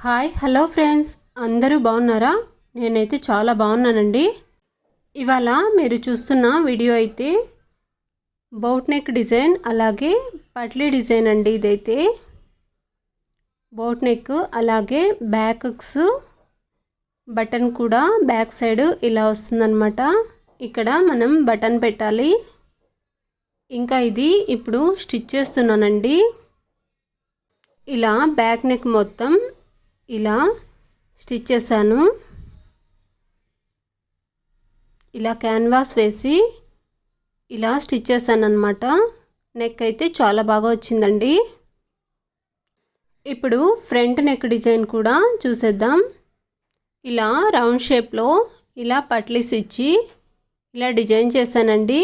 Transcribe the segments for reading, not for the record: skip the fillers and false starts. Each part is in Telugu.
హాయ్ హలో ఫ్రెండ్స్, అందరూ బాగున్నారా? నేనైతే చాలా బాగున్నానండి. ఇవాళ మీరు చూస్తున్న వీడియో అయితే బోట్ నెక్ డిజైన్ అలాగే పట్లీ డిజైన్ అండి. ఇదైతే బోట్ నెక్ అలాగే బ్యాక్ హుక్స్ బటన్ కూడా బ్యాక్ సైడ్ ఇలా వస్తుందన్నమాట. ఇక్కడ మనం బటన్ పెట్టాలి. ఇంకా ఇది ఇప్పుడు స్టిచ్ చేస్తున్నానండి. ఇలా బ్యాక్ నెక్ మొత్తం ఇలా స్టిచ్ చేశాను. ఇలా క్యాన్వాస్ వేసి ఇలా స్టిచ్ చేశాను అన్నమాట. నెక్ అయితే చాలా బాగా వచ్చిందండి. ఇప్పుడు ఫ్రంట్ నెక్ డిజైన్ కూడా చూసేద్దాం. ఇలా రౌండ్ షేప్లో ఇలా పట్లీస్ ఇచ్చి ఇలా డిజైన్ చేశానండి.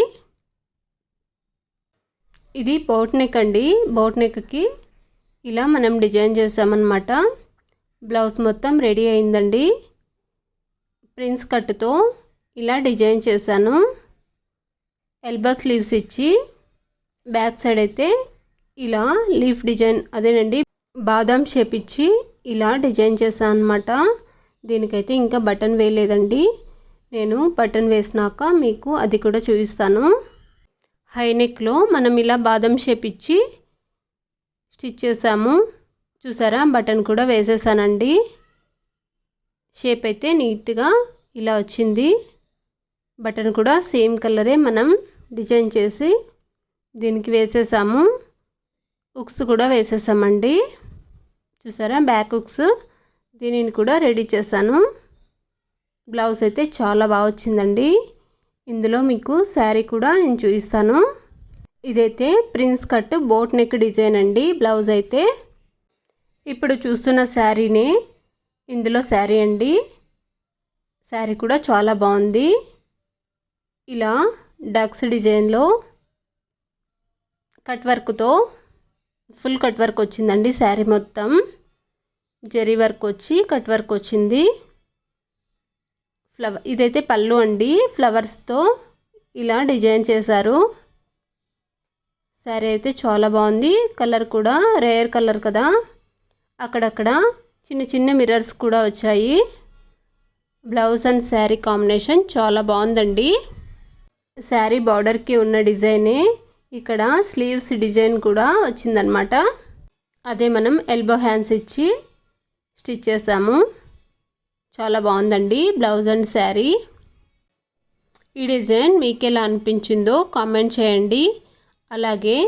ఇది బోట్ నెక్ అండి. బోట్ నెక్కి ఇలా మనం డిజైన్ చేసామన్నమాట. బ్లౌజ్ మొత్తం రెడీ అయిందండి. ప్రిన్స్ కట్తో ఇలా డిజైన్ చేశాను. ఎల్బో స్లీవ్స్ ఇచ్చి బ్యాక్ సైడ్ అయితే ఇలా లీఫ్ డిజైన్ అదేనండి బాదం షేప్ ఇచ్చి ఇలా డిజైన్ చేశాను అన్నమాట. దీనికైతే ఇంకా బటన్ వేయలేదండి. నేను బటన్ వేసినాక మీకు అది కూడా చూపిస్తాను. హై నెక్లో మనం ఇలా బాదం షేప్ ఇచ్చి స్టిచ్ చేసాము. చూసారా, బటన్ కూడా వేసేసానండి. షేప్ అయితే నీట్గా ఇలా వచ్చింది. బటన్ కూడా సేమ్ కలరే మనం డిజైన్ చేసి దీనికి వేసేసాము. హుక్స్ కూడా వేసేసామండి. చూసారా, బ్యాక్ హుక్స్ దీనిని కూడా రెడీ చేశాను. బ్లౌజ్ అయితే చాలా బాగా వచ్చిందండి. ఇందులో మీకు శారీ కూడా నేను చూపిస్తాను. ఇదైతే prince cut boat neck design అండి. బ్లౌజ్ అయితే ఇప్పుడు చూస్తున్న శారీనే ఇందులో శారీ అండి. శారీ కూడా చాలా బాగుంది. ఇలా డక్స్ డిజైన్లో కట్ వర్క్తో ఫుల్ కట్ వర్క్ వచ్చిందండి. శారీ మొత్తం జరీ వర్క్ వచ్చి కట్ వర్క్ వచ్చింది. ఇదైతే పళ్ళు అండి. ఫ్లవర్స్తో ఇలా డిజైన్ చేశారు. శారీ అయితే చాలా బాగుంది. కలర్ కూడా రేర్ కలర్ కదా. అక్కడక్కడ చిన్న చిన్న మిర్రర్స్ కూడా వచ్చాయి. బ్లౌజ్ అండ్ శారీ కాంబినేషన్ చాలా బాగుందండి. శారీ బార్డర్కి ఉన్న డిజైనే ఇక్కడ స్లీవ్స్ డిజైన్ కూడా వచ్చిందనమాట. అదే మనం ఎల్బో హ్యాండ్స్ ఇచ్చి స్టిచ్ చేసాము. చాలా బాగుందండి బ్లౌజ్ అండ్ శారీ. ఈ డిజైన్ మీకు ఎలా అనిపించిందో కామెంట్ చేయండి. అలాగే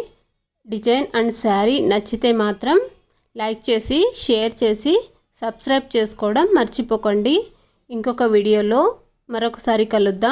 డిజైన్ అండ్ శారీ నచ్చితే మాత్రం లైక్ చేసి షేర్ చేసి సబ్స్క్రైబ్ చేసుకోవడం మర్చిపోకండి. ఇంకొక వీడియోలో మరొకసారి కలుద్దాం.